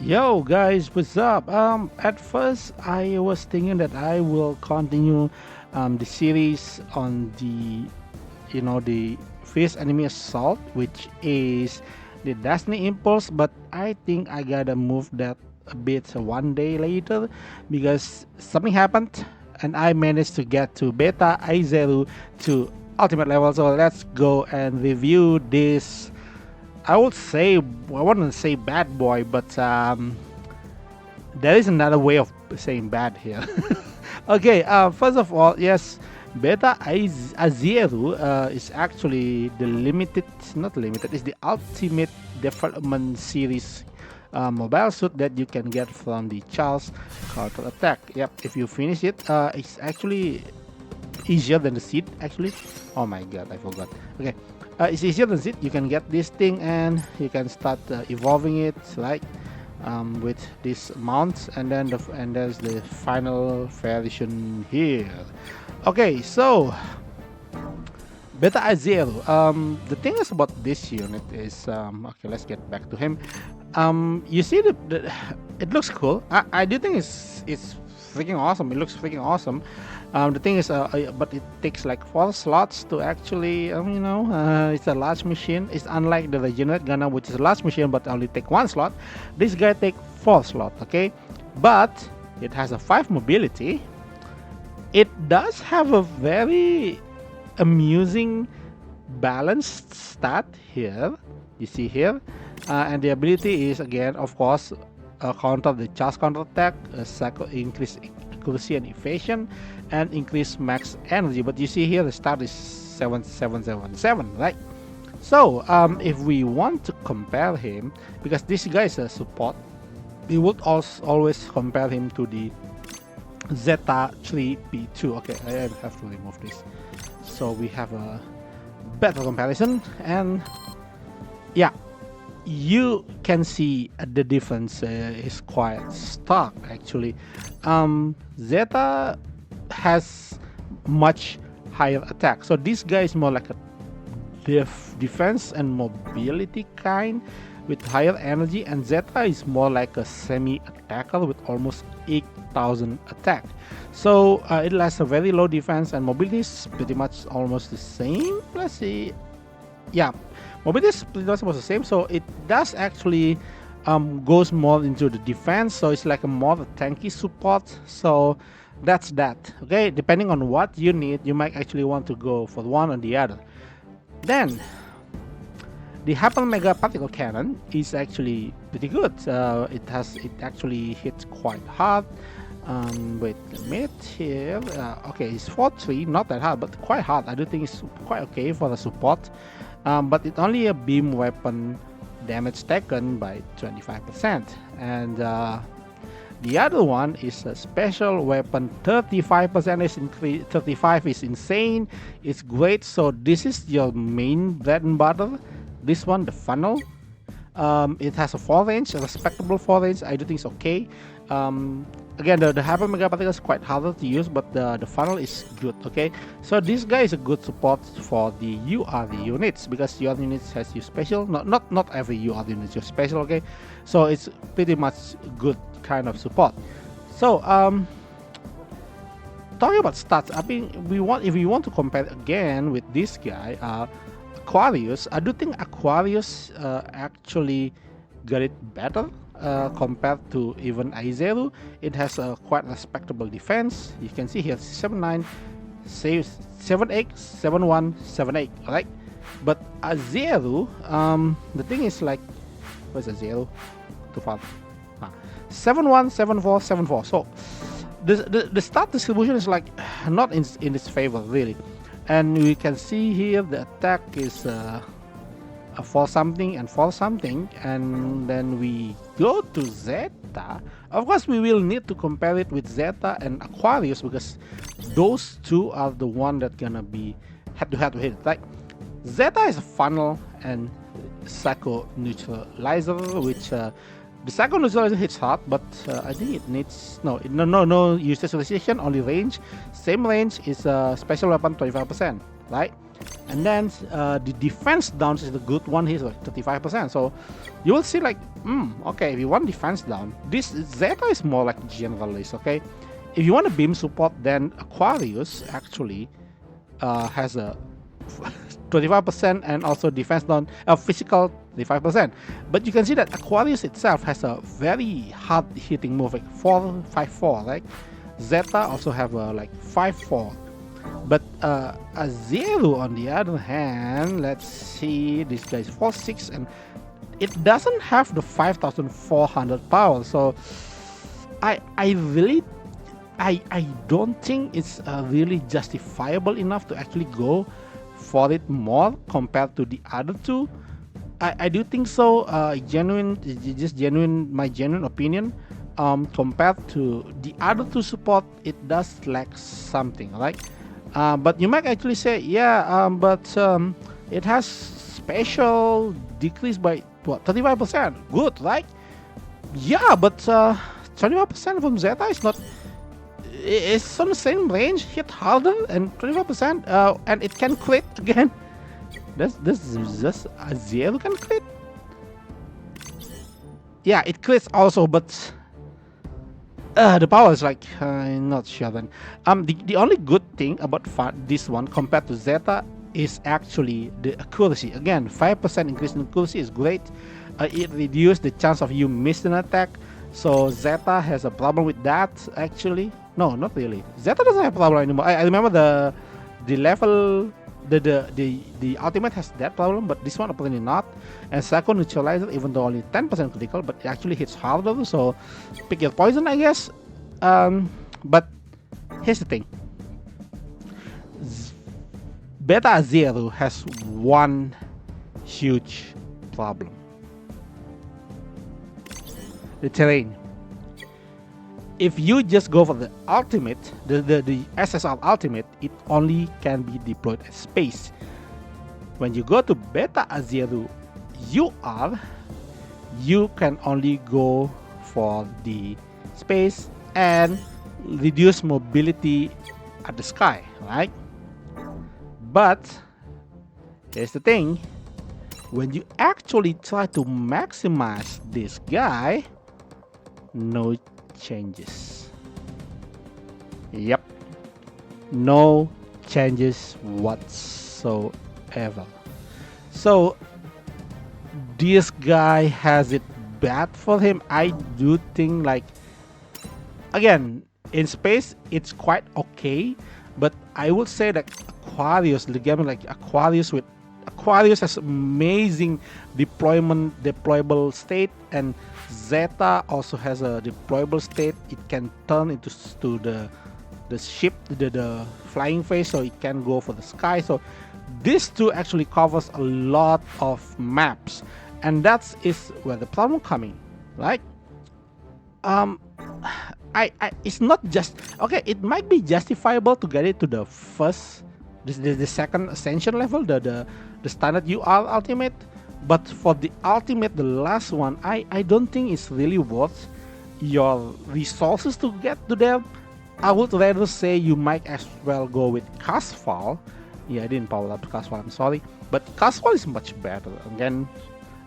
Yo guys, what's up? At first I was thinking that I will continue the series on the Fierce Enemy Assault, which is the Destiny Impulse, but I think I gotta move that a bit one day later because something happened and I managed to get to Beta Azieru to ultimate level. So let's go and review this. I would say I wouldn't say bad boy, but there is another way of saying bad here. Okay, first of all, yes, Azieru is actually the limited, not limited, it's the ultimate development series mobile suit that you can get from the Charles Counter Attack. Yep, if you finish it, it's actually easier than the seed actually. Oh my god, I forgot. Okay, it's easier than seed. You can get this thing and you can start evolving it, right? With these mounts, and then there's the final version here. Okay, so Beta Azieru. The thing is about this unit is okay. Let's get back to him. You see it looks cool. I do think it's freaking awesome. It looks freaking awesome. The thing is, but it takes like 4 slots to actually, it's a large machine. It's unlike the Regenerate Gunner, which is a large machine but only take 1 slot. This guy take 4 slots, okay? But it has a 5 mobility. It does have a very amusing balanced stat here. You see here, and the ability is again, of course, counter the charge counter attack, increase accuracy and evasion, and increase max energy. But you see here the start is 7777, right? So if we want to compare him, because this guy is a support, we would also always compare him to the Zeta 3P2. Okay, I have to remove this. So we have a better comparison, and yeah, you can see the difference is quite stark actually. Zeta has much higher attack, so this guy is more like a defense and mobility kind with higher energy, and Zeta is more like a semi-attacker with almost 8,000 attack. So it has a very low defense, and mobility is pretty much almost the same. Let's see. Yeah, mobility is pretty much almost the same. So it does actually goes more into the defense. So it's like a more tanky support. So that's that. Okay, depending on what you need, you might actually want to go for one or the other. Then the Hyper Mega Particle Cannon is actually pretty good. It actually hits quite hard. Wait a minute here. Okay, it's 4-3, not that hard, but quite hard. I do think it's quite okay for the support. But it's only a beam weapon damage taken by 25%. And the other one is a special weapon. 35% is increase. 35 is insane. It's great. So this is your main bread and butter. This one, the funnel, it has a 4 range, a respectable 4 range. I do think it's okay. Again, the Hyper Mega Particle is quite harder to use, but the funnel is good. Okay, so this guy is a good support for the UR units, because UR units has your special. Not every UR unit is your special. Okay, so it's pretty much good kind of support. So talking about stats, I mean, if we want to compare again with this guy, Aquarius, I do think Aquarius actually got it better compared to even Azieru. It has a quite respectable defense. You can see here 7-9, saves 7-8, 7-1, 7-8, right? But Azieru, the thing is like, where's Azieru? Too far. 7-1, 7-4, 7-4. So the stat distribution is like not in its favor really. And we can see here the attack is for something and for something, and then we go to Zeta. Of course, we will need to compare it with Zeta and Aquarius, because those two are the one that gonna be head to head with it. Like Zeta is a funnel and psycho neutralizer, which the psycho neutralizer hits hard, but I think it needs no usage restriction, only range. Same range is special weapon 25%, right? And then the defense down is the good one here, like 35%. So you will see like, okay, if you want defense down, this Zeta is more like generalist, okay? If you want a beam support, then Aquarius actually has a 25% and also defense down, physical 35%. But you can see that Aquarius itself has a very hard hitting move, like 4-5-4, right? Zeta also have a like 5-4. But Azieru, on the other hand, let's see, this guy is 4-6 and it doesn't have the 5400 power. So I really I don't think it's really justifiable enough to actually go for it more compared to the other two. I do think so. My genuine opinion. Compared to the other two support, it does lack something, right? But you might actually say, yeah, but it has special decrease by what, 35%. Good, right? Yeah, but 25% from Zeta is not. It's on the same range, hit harder, and 25%, and it can crit again. This is just Azieru can crit. Yeah, it crits also, but the power is like I'm not sure. Then the only good thing about this one compared to Zeta is actually the accuracy. Again, 5% increase in accuracy is great. It reduces the chance of you missing an attack. So Zeta has a problem with that actually. No, not really. Zeta doesn't have a problem anymore. I remember the level, the ultimate has that problem, but this one apparently not. And second neutralizer, even though only 10% critical, but it actually hits harder. So pick your poison, I guess. But here's the thing. Beta Azieru has one huge problem. The terrain. If you just go for the ultimate, the SSR ultimate, it only can be deployed as space. When you go to Beta Azieru you can only go for the space and reduce mobility at the sky, right? But here's the thing. When you actually try to maximize this guy, no changes. Yep, no changes whatsoever. So this guy has it bad for him. I do think, like, again, in space it's quite okay, but I would say that Aquarius, the game like Aquarius has amazing deployable state, and Zeta also has a deployable state. It can turn into the ship, the flying phase, so it can go for the sky. So this two actually covers a lot of maps, and that is where the problem coming, right? It's not just okay. It might be justifiable to get it to the first, the second ascension level, the standard UR ultimate, but for the ultimate, the last one, I don't think it's really worth your resources to get to them. I would rather say you might as well go with Casfall. Yeah, I didn't power up Casfall, I'm sorry, but Casfall is much better. Again,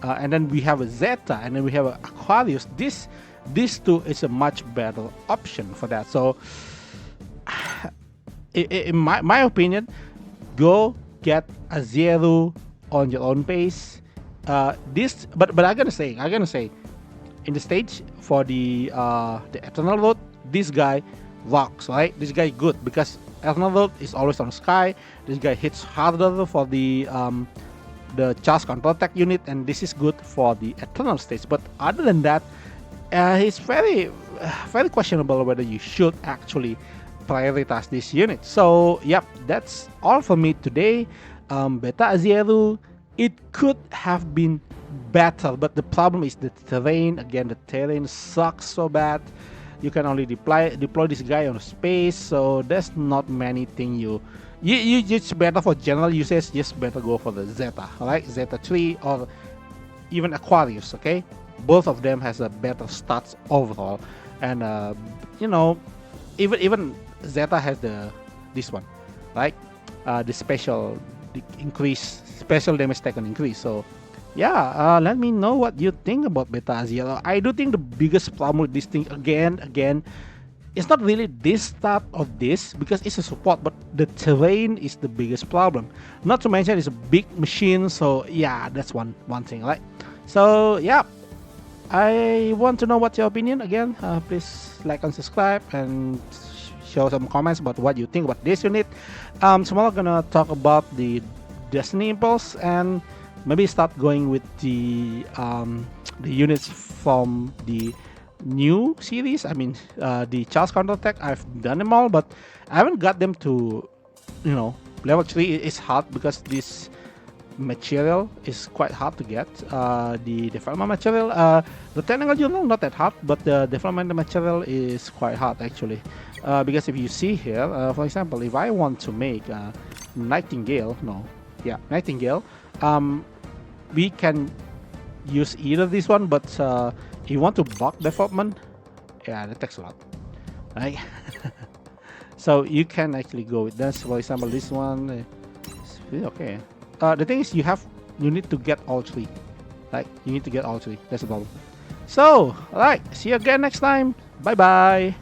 and then we have a Zeta, and then we have a Aquarius. These two is a much better option for that. So in my opinion, go get Azieru on your own pace. But I'm gonna say, in the stage for the Eternal Road, this guy rocks, right? This guy good because Eternal Road is always on sky. This guy hits harder for the charge counter attack unit, and this is good for the Eternal stage. But other than that, it's very questionable whether you should actually prioritize this unit. So yep, that's all for me today. Beta Azieru, it could have been better, but the problem is the terrain. Again, the terrain sucks so bad. You can only deploy this guy on space, so there's not many things you just better for general usage. Just better go for the Zeta, right? Zeta 3 or even Aquarius. Okay, both of them has a better stats overall, and even Zeta has this one, right? The special the increase special damage taken increase. So yeah, let me know what you think about beta Azieru. I do think the biggest problem with this thing again, it's not really this type of this because it's a support, but the terrain is the biggest problem. Not to mention it's a big machine, so yeah, that's one thing, right? So yeah, I want to know what's your opinion again. Please like and subscribe and show some comments about what you think about this unit. Tomorrow gonna talk about the Destiny Impulse and maybe start going with the units from the new series. I mean, the Charles counterattack. I've done them all, but I haven't got them to, level 3 is hard because this material is quite hard to get. The development material, the technical journal not that hard, but the development material is quite hard actually. Because if you see here, for example, if I want to make Nightingale, Nightingale, we can use either this one, but if you want to bulk development, yeah, that takes a lot, right? So you can actually go with this. For example, this one, okay. The thing is, you need to get all three. Like, you need to get all three. That's the problem. So, alright, see you again next time. Bye bye.